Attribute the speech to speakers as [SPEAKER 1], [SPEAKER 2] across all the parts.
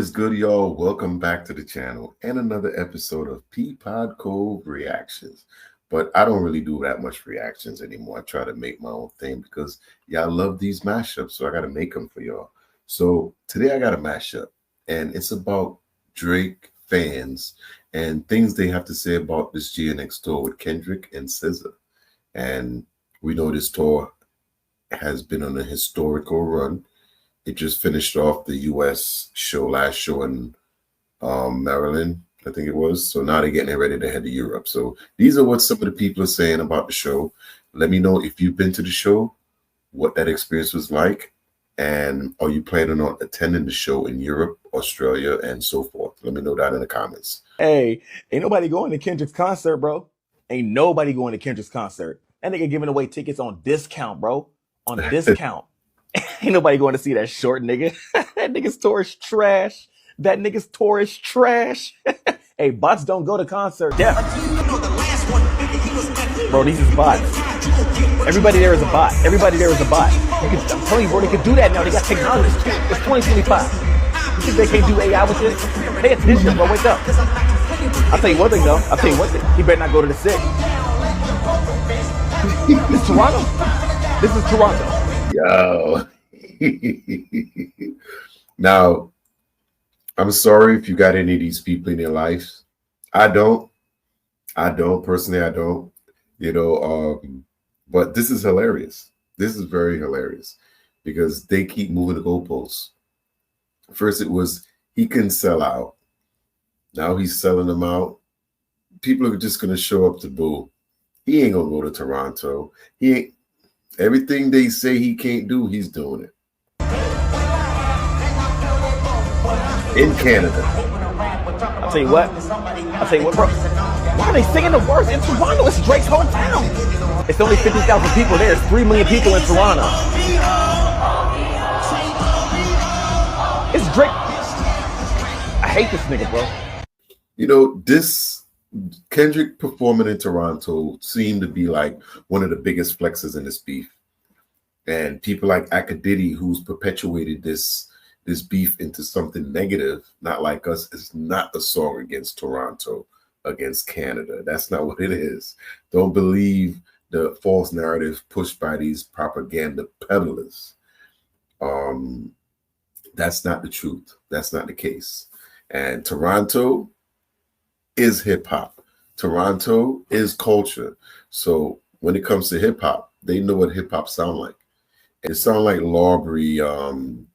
[SPEAKER 1] is good, y'all? Welcome back to the channel and another episode of Peepodcove reactions. But I don't really do that much reactions anymore. I try to make my own thing because y'all love these mashups, so I got to make them for y'all. So today I got a mashup, and it's about Drake fans and things they have to say about this GNX tour with Kendrick and SZA. And we know this tour has been on a historical run. It just finished off the U.S. show, last show in Maryland, I think it was. So now they're getting ready to head to Europe. So these are what some of the people are saying about the show. Let me know if you've been to the show, what that experience was like, and are you planning on attending the show in Europe, Australia, and so forth? Let me know that in the comments.
[SPEAKER 2] Hey, ain't nobody going to Kendrick's concert, bro. Ain't nobody going to Kendrick's concert. That nigga giving away tickets on discount, bro. On discount. Ain't nobody going to see that short nigga. That nigga's tour is trash. That nigga's tour is trash. Hey, bots don't go to concert. Yeah. Bro, these is bots. Everybody there is a bot. Everybody there is a bot. I'm telling you, bro, they can do that now. They got technology. It's 2025. You think they can't do AI with this? Pay attention, bro. Wake up. I'll tell you one thing, though. I'll tell you one thing. He better not go to the SIG. This is Toronto. This is Toronto.
[SPEAKER 1] Yo. Now, I'm sorry if you got any of these people in your life. I don't personally. I don't, but this is hilarious. This is very hilarious because they keep moving the goalposts. First it was he couldn't sell out. Now he's selling them out. People are just going to show up to boo. He ain't going to go to Toronto. He ain't. Everything they say he can't do, he's doing it. In Canada.
[SPEAKER 2] I'll tell you what, bro. Why are they singing the words in Toronto? It's Drake's hometown. It's only 50,000 people there. It's 3 million people in Toronto. It's Drake. I hate this nigga, bro.
[SPEAKER 1] This Kendrick performing in Toronto seemed to be like one of the biggest flexes in this beef. And people like Akademiks, who's perpetuated this beef into something negative, not like us, is not a song against Toronto, against Canada. That's not what it is. Don't believe the false narrative pushed by these propaganda peddlers. That's not the truth. That's not the case. And Toronto is hip-hop. Toronto is culture. So when it comes to hip-hop, they know what hip-hop sound like. It sound like Laubrey.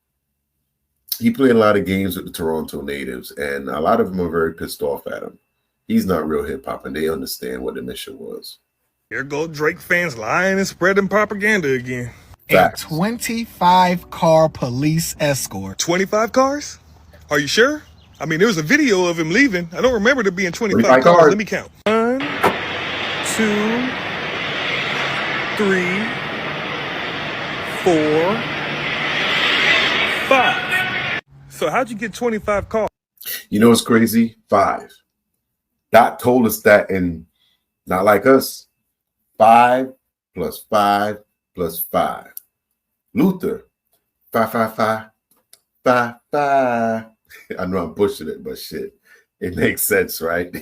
[SPEAKER 1] He played a lot of games with the Toronto natives, and a lot of them are very pissed off at him. He's not real hip-hop, and they understand what the mission was.
[SPEAKER 3] Here go Drake fans lying and spreading propaganda again.
[SPEAKER 1] Facts.
[SPEAKER 4] A 25-car police escort.
[SPEAKER 3] 25 cars? Are you sure? I mean, there was a video of him leaving. I don't remember there being 25 cars. Let me count. 1, 2, 3, 4, 5. So how'd you get 25 cars?
[SPEAKER 1] You know what's crazy? 5. Dot told us that, and not like us. 5 plus 5 plus 5. Luther, 5, 5, 5, 5, 5. I know I'm pushing it, but shit, it makes sense, right?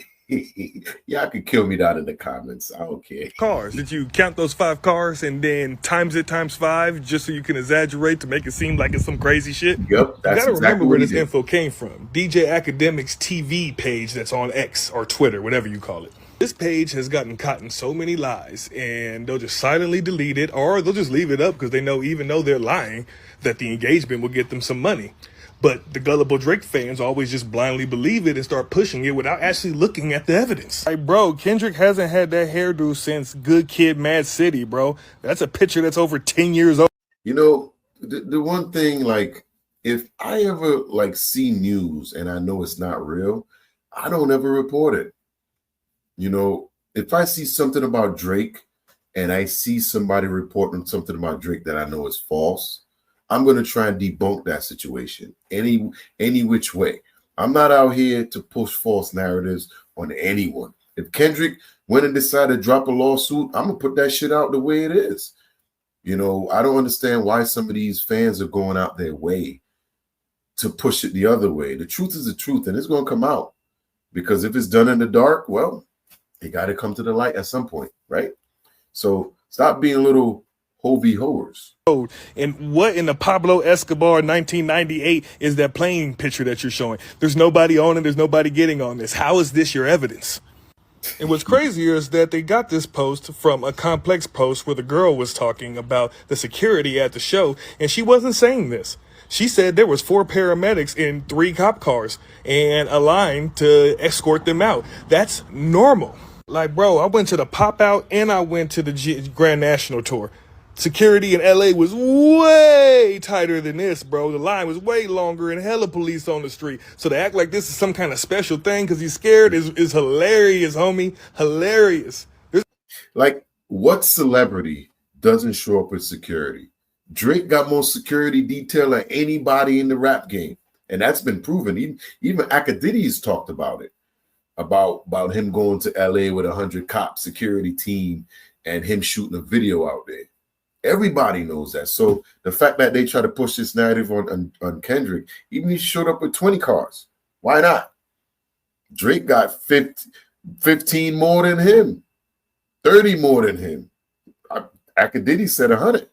[SPEAKER 1] Y'all can kill me down in the comments. I don't care.
[SPEAKER 3] Cars. Did you count those 5 cars and then times it times 5 just so you can exaggerate to make it seem like it's some crazy shit?
[SPEAKER 1] Yep, that's
[SPEAKER 3] you gotta
[SPEAKER 1] exactly
[SPEAKER 3] remember where this
[SPEAKER 1] did.
[SPEAKER 3] info came from. DJ Akademiks TV page that's on X or Twitter, whatever you call it. This page has gotten caught in so many lies, and they'll just silently delete it, or they'll just leave it up because they know, even though they're lying, that the engagement will get them some money. But the gullible Drake fans always just blindly believe it and start pushing it without actually looking at the evidence. Like, bro, Kendrick hasn't had that hairdo since Good Kid, Mad City, bro. That's a picture that's over 10 years old.
[SPEAKER 1] The one thing, like, if I ever, like, see news and I know it's not real, I don't ever report it. If I see something about Drake and I see somebody reporting something about Drake that I know is false, I'm going to try and debunk that situation any which way. I'm not out here to push false narratives on anyone. If Kendrick went and decided to drop a lawsuit, I'm going to put that shit out the way it is. I don't understand why some of these fans are going out their way to push it the other way. The truth is the truth, and it's going to come out. Because if it's done in the dark, well, it got to come to the light at some point, right? So stop being little ho-be-hoers.
[SPEAKER 3] And what in the Pablo Escobar 1998 is that plane picture that you're showing? There's nobody on it. There's nobody getting on this. How is this your evidence? And what's crazier is that they got this post from a Complex post where the girl was talking about the security at the show, and she wasn't saying this. She said there was 4 paramedics in 3 cop cars and a line to escort them out. That's normal. Like, bro, I went to the Pop Out and I went to the Grand National Tour. Security in LA was way tighter than this, bro. The line was way longer and hella police on the street. So to act like this is some kind of special thing because he's scared is hilarious, homie. Hilarious.
[SPEAKER 1] Like, what celebrity doesn't show up with security? Drake got more security detail than anybody in the rap game. And that's been proven. Even Akademiks talked about it. About him going to LA with 100 cop security team and him shooting a video out there. Everybody knows that. So the fact that they try to push this narrative on Kendrick, even he showed up with 20 cars. Why not? Drake got 15 more than him, 30 more than him. Akademiks said 100.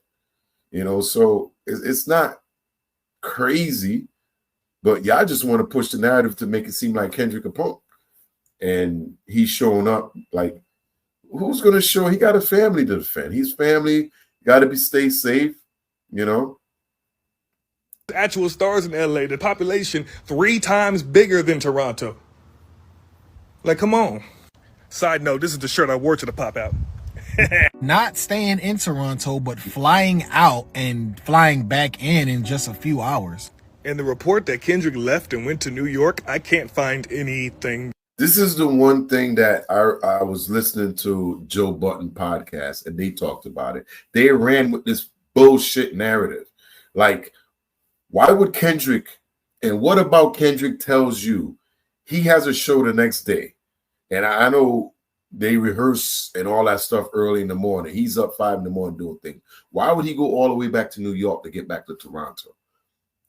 [SPEAKER 1] You know, so it's not crazy, but y'all just want to push the narrative to make it seem like Kendrick a punk. And he's showing up like, who's going to show? He got a family to defend. He's family. Got to stay safe, you know.
[SPEAKER 3] Actual stars in LA, the population 3 times bigger than Toronto. Like, come on. Side note, this is the shirt I wore to the Pop Out.
[SPEAKER 4] Not staying in Toronto, but flying out and flying back in just a few hours.
[SPEAKER 3] And the report that Kendrick left and went to New York, I can't find anything.
[SPEAKER 1] This is the one thing that I was listening to Joe Budden podcast, and they talked about it. They ran with this bullshit narrative. Like, why would Kendrick, and what about Kendrick tells you he has a show the next day? And I know they rehearse and all that stuff early in the morning. He's up 5 in the morning doing things. Why would he go all the way back to New York to get back to Toronto?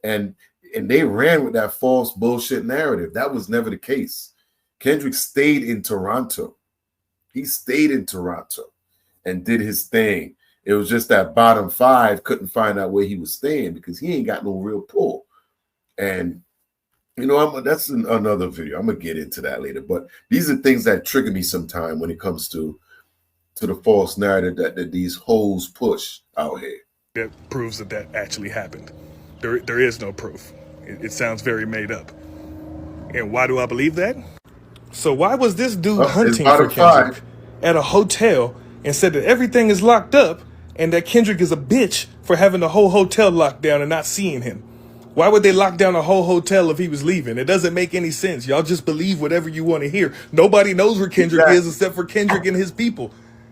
[SPEAKER 1] And they ran with that false bullshit narrative. That was never the case. Kendrick stayed in Toronto. He stayed in Toronto and did his thing. It was just that bottom 5 couldn't find out where he was staying because he ain't got no real pull. And, you know, that's another video. I'm going to get into that later. But these are things that trigger me sometime when it comes to the false narrative that these hoes push out here.
[SPEAKER 3] That proves that actually happened. There is no proof. It sounds very made up. And why do I believe that? So why was this dude hunting for Kendrick at a hotel and said that everything is locked up and that Kendrick is a bitch for having the whole hotel locked down and not seeing him? Why would they lock down a whole hotel if he was leaving? It doesn't make any sense. Y'all just believe whatever you want to hear. Nobody knows where Kendrick is except for Kendrick and his people.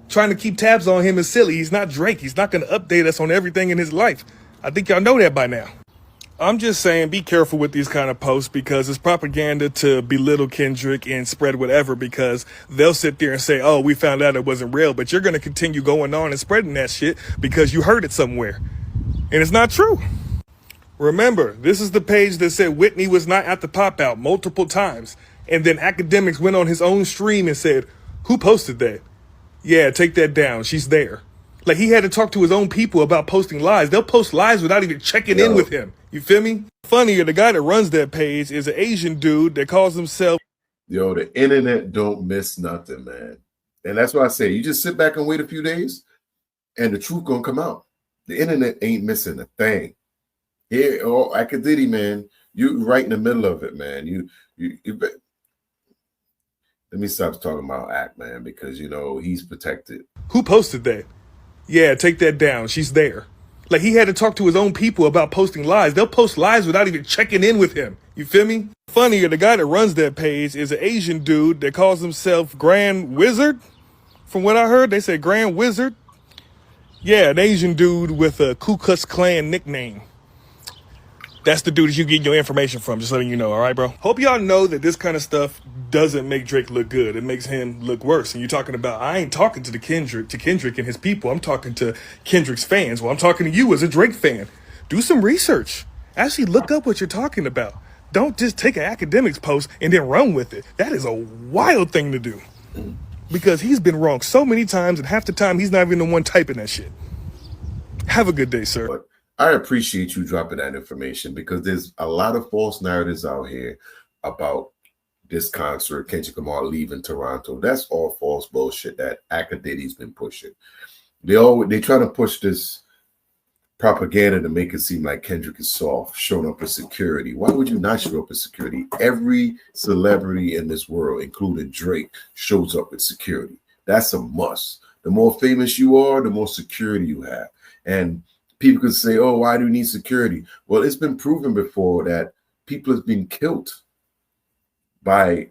[SPEAKER 3] Trying to keep tabs on him is silly. He's not Drake. He's not going to update us on everything in his life. I think y'all know that by now. I'm just saying, be careful with these kind of posts because it's propaganda to belittle Kendrick and spread whatever because they'll sit there and say, oh, we found out it wasn't real, but you're going to continue going on and spreading that shit because you heard it somewhere. And it's not true. Remember, this is the page that said Whitney was not at the Pop Out multiple times. And then Akademiks went on his own stream and said, who posted that? Yeah, take that down. She's there. Like, he had to talk to his own people about posting lies. They'll post lies without even checking in with him. You feel me? Funnier, the guy that runs that page is an Asian dude that calls himself...
[SPEAKER 1] Yo, the internet don't miss nothing, man. And that's why I say, you just sit back and wait a few days, and the truth gonna come out. The internet ain't missing a thing. Here, oh, Akademiks, man, you right in the middle of it, man. You let me stop talking about Ak, man, because, you know, he's protected.
[SPEAKER 3] Who posted that? Yeah, take that down. She's there. Like, he had to talk to his own people about posting lies. They'll post lies without even checking in with him. You feel me? Funnier, the guy that runs that page is an Asian dude that calls himself Grand Wizard. From what I heard, they say Grand Wizard. Yeah, an Asian dude with a Ku Klux Klan nickname. That's the dude that you get your information from, just letting you know, all right, bro? Hope y'all know that this kind of stuff doesn't make Drake look good. It makes him look worse. And you're talking about, I ain't talking to Kendrick and his people. I'm talking to Kendrick's fans. Well, I'm talking to you as a Drake fan. Do some research. Actually, look up what you're talking about. Don't just take an academics post and then run with it. That is a wild thing to do. Because he's been wrong so many times, and half the time he's not even the one typing that shit. Have a good day, sir.
[SPEAKER 1] But I appreciate you dropping that information, because there's a lot of false narratives out here about this concert, Kendrick Lamar leaving Toronto. That's all false bullshit that Akademiks been pushing. They try to push this propaganda to make it seem like Kendrick is soft, showing up with security. Why would you not show up with security? Every celebrity in this world, including Drake, shows up with security. That's a must. The more famous you are, the more security you have. And people could say, oh, why do you need security? Well, it's been proven before that people have been killed by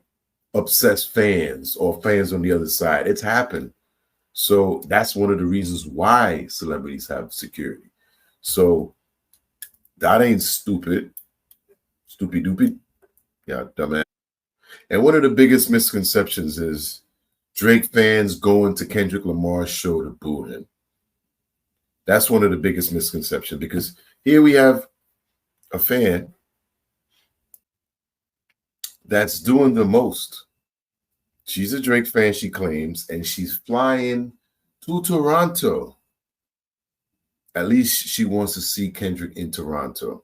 [SPEAKER 1] obsessed fans or fans on the other side. It's happened. So that's one of the reasons why celebrities have security. So that ain't stupid. Stupid doopy. Yeah, dumbass. And one of the biggest misconceptions is Drake fans going to Kendrick Lamar's show to boo him. That's one of the biggest misconceptions, because here we have a fan that's doing the most. She's a Drake fan, she claims, and she's flying to Toronto. At least she wants to see Kendrick in Toronto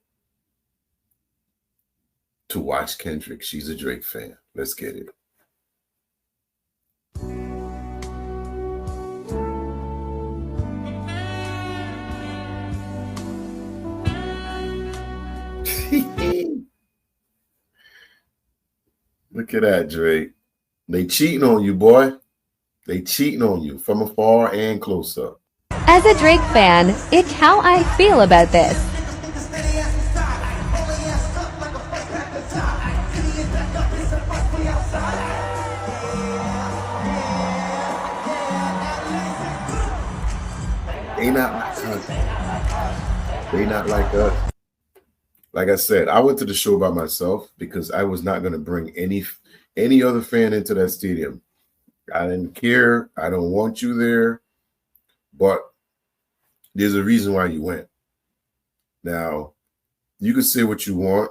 [SPEAKER 1] to watch Kendrick. She's a Drake fan. Let's get it. Look at that, Drake. They cheating on you, boy. They cheating on you from afar and close up.
[SPEAKER 5] As a Drake fan, it's how I feel about this.
[SPEAKER 1] They not like us. They not like us. Like I said, I went to the show by myself because I was not going to bring any other fan into that stadium. I didn't care. I don't want you there. But there's a reason why you went. Now, you can say what you want.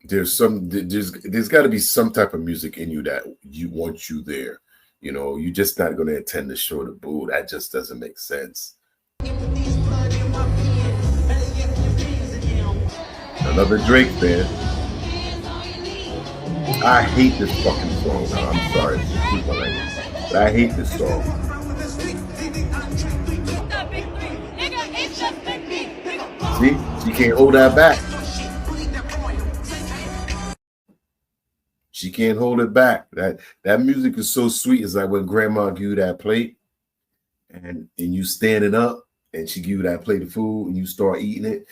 [SPEAKER 1] There's got to be some type of music in you that you want you there. You know, you're just not going to attend the show to boo. That just doesn't make sense. Another Drake fan. I hate this fucking song. No, I'm sorry, excuse my language, but I hate this song. See, she can't hold that back. She can't hold it back. That music is so sweet. It's like when grandma give you that plate and you standing up and she give you that plate of food and you start eating it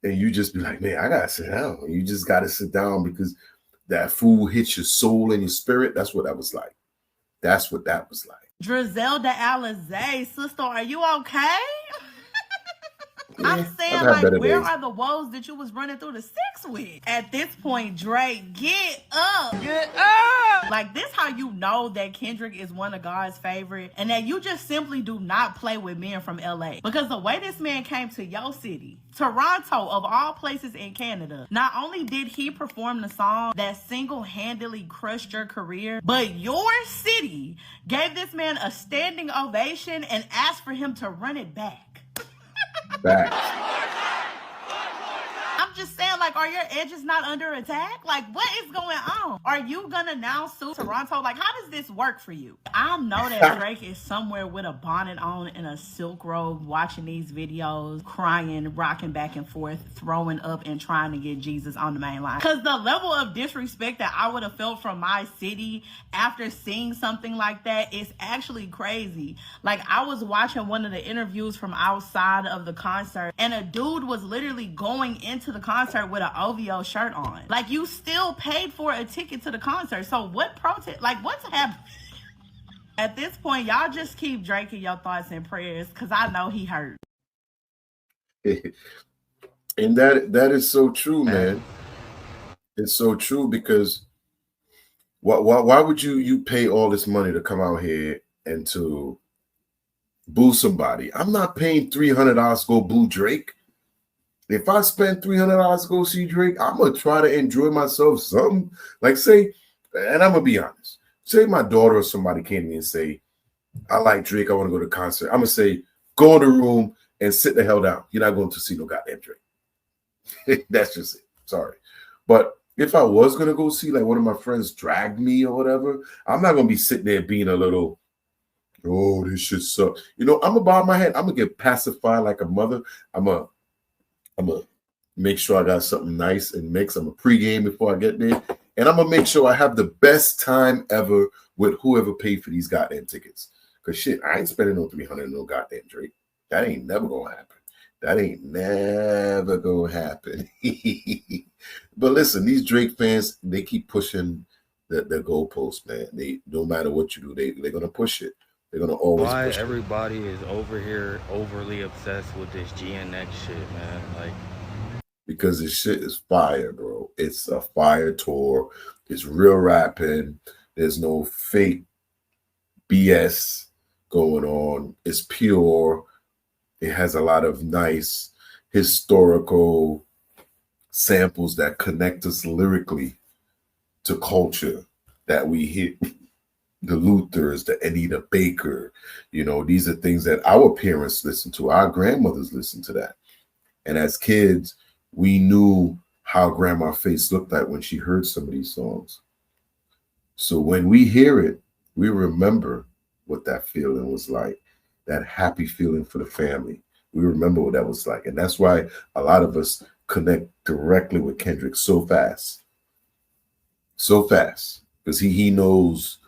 [SPEAKER 1] and you just be like, man, I gotta sit down. You just gotta sit down because that food hits your soul and your spirit. That's what that was like. That's what that was like.
[SPEAKER 6] Drizelda Alizé, sister, are you okay?
[SPEAKER 1] Yeah,
[SPEAKER 6] I'm saying, like, where are the woes that you was running through the six with? At this point, Drake, get up. Get up. Like, this how you know that Kendrick is one of God's favorite and that you just simply do not play with men from LA. Because the way this man came to your city, Toronto, of all places in Canada, not only did he perform the song that single-handedly crushed your career, but your city gave this man a standing ovation and asked for him to run it back.
[SPEAKER 1] Back.
[SPEAKER 6] I'm just saying, like, are your edges not under attack? Like, what is going on? Are you gonna now sue Toronto? Like, how does this work for you? I know that Drake is somewhere with a bonnet on and a silk robe watching these videos, crying, rocking back and forth, throwing up and trying to get Jesus on the main line. Because the level of disrespect that I would have felt from my city after seeing something like that is actually crazy. Like, I was watching one of the interviews from outside of the concert and a dude was literally going into the concert with an OVO shirt on. Like, you still paid for a ticket to the concert. So what protest? Like, what's happening? At this point, y'all just keep Drake in your thoughts and prayers because I know he hurt.
[SPEAKER 1] And that is so true, man. It's so true because why would you pay all this money to come out here and to boo somebody? I'm not paying $300 to go boo Drake. If I spend $300 to go see Drake, I'm gonna try to enjoy myself something. Like say, and I'm gonna be honest. Say my daughter or somebody came to me and say, I like Drake, I want to go to the concert. I'm gonna say, go in the room and sit the hell down. You're not going to see no goddamn Drake. That's just it. Sorry. But if I was gonna go see like one of my friends drag me or whatever, I'm not gonna be sitting there being a little, oh, this shit sucks. You know, I'm gonna bow my head. I'm gonna get pacified like a mother. I'm gonna make sure I got something nice and mix. I'm a pregame before I get there. And I'm gonna make sure I have the best time ever with whoever paid for these goddamn tickets. Cause shit, I ain't spending no 300 no goddamn Drake. That ain't never gonna happen. That ain't never gonna happen. But listen, these Drake fans, they keep pushing the goalpost, man. They no matter what you do, they're gonna push it. They're gonna always
[SPEAKER 7] Why
[SPEAKER 1] push
[SPEAKER 7] everybody is over here overly obsessed with this GNX shit, man? Like,
[SPEAKER 1] because this shit is fire, bro. It's a fire tour. It's real rapping. There's no fake BS going on. It's pure. It has a lot of nice historical samples that connect us lyrically to culture that we hear. The Luthers, the Anita Baker, you know, these are things that our parents listened to. Our grandmothers listened to that. And as kids, we knew how Grandma Face looked like when she heard some of these songs. So when we hear it, we remember what that feeling was like, that happy feeling for the family. We remember what that was like. And that's why a lot of us connect directly with Kendrick so fast. So fast. Because he knows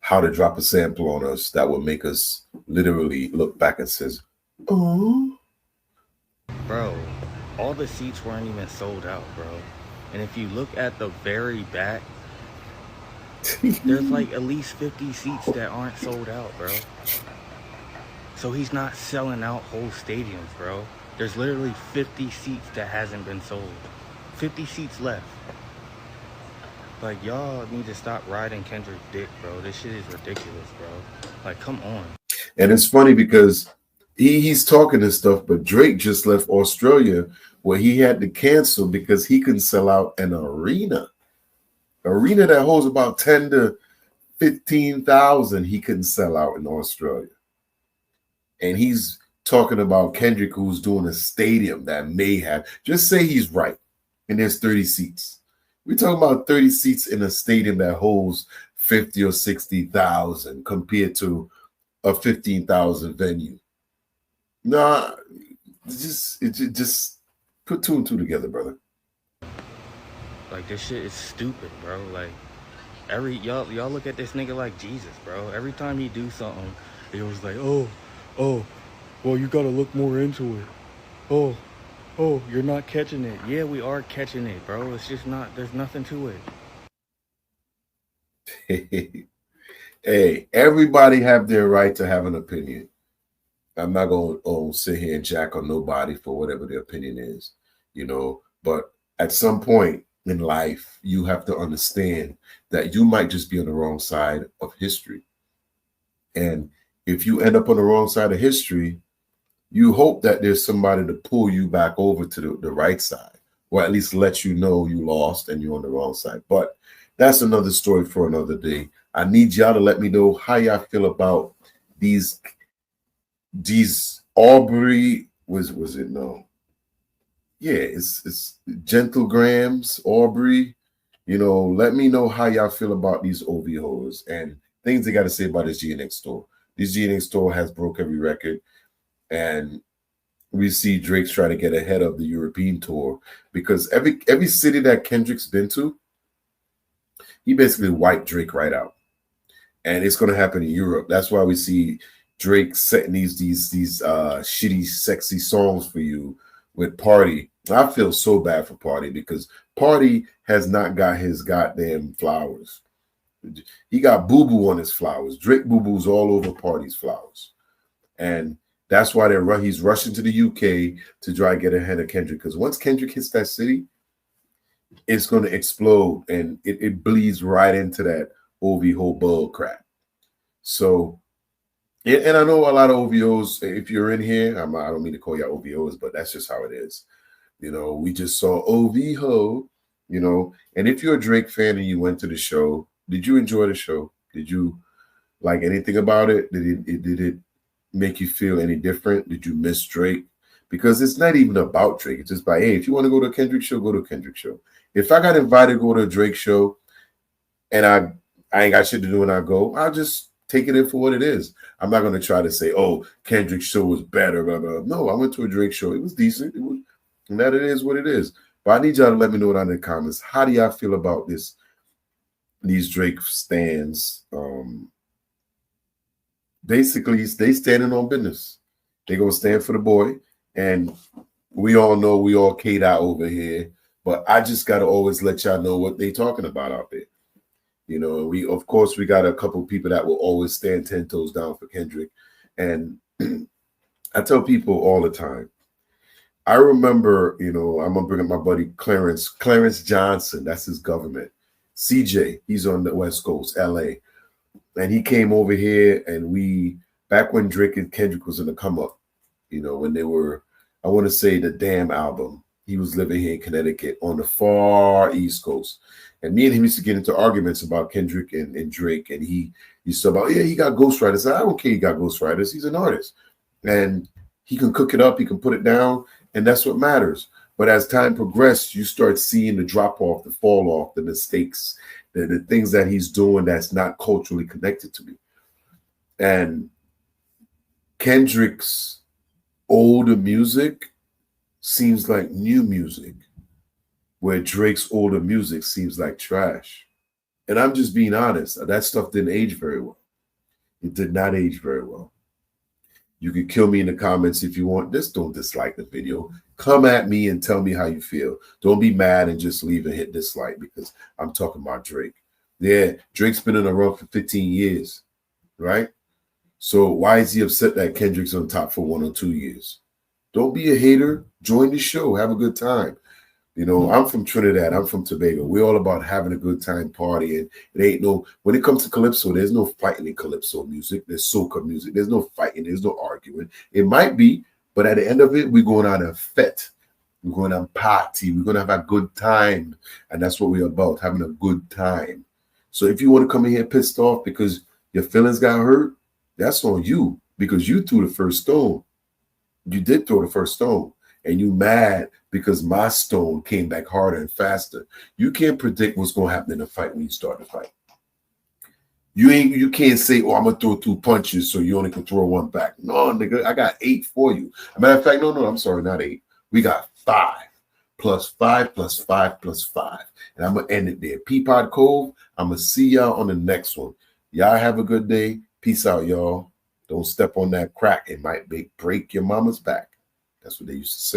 [SPEAKER 1] how to drop a sample on us that will make us literally look back and says, oh.
[SPEAKER 7] bro, all the seats weren't even sold out, bro. And if you look at the very back, there's like at least 50 seats that aren't sold out, bro. So he's not selling out whole stadiums, bro. There's literally 50 seats that hasn't been sold. 50 seats left. Like, y'all need to stop riding Kendrick's dick, bro. This shit is ridiculous, bro. Like, come on.
[SPEAKER 1] And it's funny because he's talking this stuff, but Drake just left Australia where he had to cancel because he couldn't sell out an arena that holds about 10 to 15,000. He couldn't sell out in Australia. And he's talking about Kendrick, who's doing a stadium that may have, just say he's right, and there's 30 seats. We're talking about 30 seats in a stadium that holds 50 or 60,000 compared to a 15,000 venue. Nah, just put two and two together, brother.
[SPEAKER 7] Like, this shit is stupid, bro. Like, y'all look at this nigga like Jesus, bro. Every time he do something, he was like, oh, well, you gotta look more into it. Oh, you're not catching it. Yeah, we are catching it, bro. It's just not, there's nothing to
[SPEAKER 1] it. Hey, everybody have their right to have an opinion. I'm not going to sit here and jack on nobody for whatever their opinion is, you know, but at some point in life, you have to understand that you might just be on the wrong side of history. And if you end up on the wrong side of history, you hope that there's somebody to pull you back over to the right side, or at least let you know you lost and you're on the wrong side. But that's another story for another day. I need y'all to let me know how y'all feel about these Aubrey, was it? No. Yeah, it's Gentlegrams, Aubrey. You know, let me know how y'all feel about these OVOs and things they got to say about this GNX store. This GNX store has broke every record. And we see Drake's trying to get ahead of the European tour because every city that Kendrick's been to, he basically wiped Drake right out. And it's going to happen in Europe. That's why we see Drake setting these shitty, sexy songs for you with Party. I feel so bad for Party because Party has not got his goddamn flowers. He got boo-boo on his flowers. Drake boo-boos all over Party's flowers. And that's why he's rushing to the UK to try to get ahead of Kendrick. Because once Kendrick hits that city, it's going to explode. And it bleeds right into that OVO bull crap. So, and I know a lot of OVOs, if you're in here, I don't mean to call you OVOs, but that's just how it is. You know, we just saw OVO, you know. And if you're a Drake fan and you went to the show, did you enjoy the show? Did you like anything about it? Did it make you feel any different? Did you miss Drake? Because it's not even about Drake. It's just by, hey, if you want to go to a Kendrick show, go to a Kendrick show. If I got invited to go to a Drake show and I ain't got shit to do and I go, I'll just take it in for what it is. I'm not going to try to say, oh, Kendrick's show was better. Blah, blah. No, I went to a Drake show. It was decent. It was, and that it is what it is. But I need y'all to let me know down in the comments. How do y'all feel about this? These Drake stands, basically, they standing on business. They gonna stand for the boy, and we all know we all K-Dot over here. But I just gotta always let y'all know what they talking about out there. You know, we of course we got a couple people that will always stand 10 toes down for Kendrick, and I tell people all the time. I remember, you know, I'm gonna bring up my buddy Clarence Johnson. That's his government. CJ, he's on the West Coast, LA. And he came over here and back when Drake and Kendrick was in the come up, you know, when they were, I want to say the Damn album, he was living here in Connecticut on the far East Coast. And me and him used to get into arguments about Kendrick and Drake. And he used to about, yeah, he got ghostwriters. I don't care he got ghostwriters. He's an artist. And he can cook it up, he can put it down, and that's what matters. But as time progressed, you start seeing the drop off, the fall off, the mistakes, the things that he's doing that's not culturally connected to me. And Kendrick's older music seems like new music, where Drake's older music seems like trash. And I'm just being honest. That stuff didn't age very well. It did not age very well. You can kill me in the comments if you want. Just don't dislike the video. Come at me and tell me how you feel. Don't be mad and just leave and hit dislike because I'm talking about Drake. Yeah, Drake's been in a run for 15 years, right? So why is he upset that Kendrick's on top for 1 or 2 years? Don't be a hater. Join the show. Have a good time. You know, I'm from Trinidad. I'm from Tobago. We're all about having a good time, partying. It ain't no, when it comes to Calypso, there's no fighting in Calypso music. There's soca music. There's no fighting. There's no arguing. It might be, but at the end of it, we're going on a fete. We're going on party. We're going to have a good time. And that's what we're about, having a good time. So if you want to come in here pissed off because your feelings got hurt, that's on you because you threw the first stone. You did throw the first stone. And you mad because my stone came back harder and faster. You can't predict what's going to happen in a fight when you start the fight. You can't say, oh, I'm going to throw 2 punches so you only can throw 1 back. No, nigga, I got 8 for you. As a matter of fact, no, I'm sorry, not 8. We got 5 plus 5 plus 5 plus 5. And I'm going to end it there. Peepodcove, I'm going to see y'all on the next one. Y'all have a good day. Peace out, y'all. Don't step on that crack. It might break your mama's back. That's what they used to say.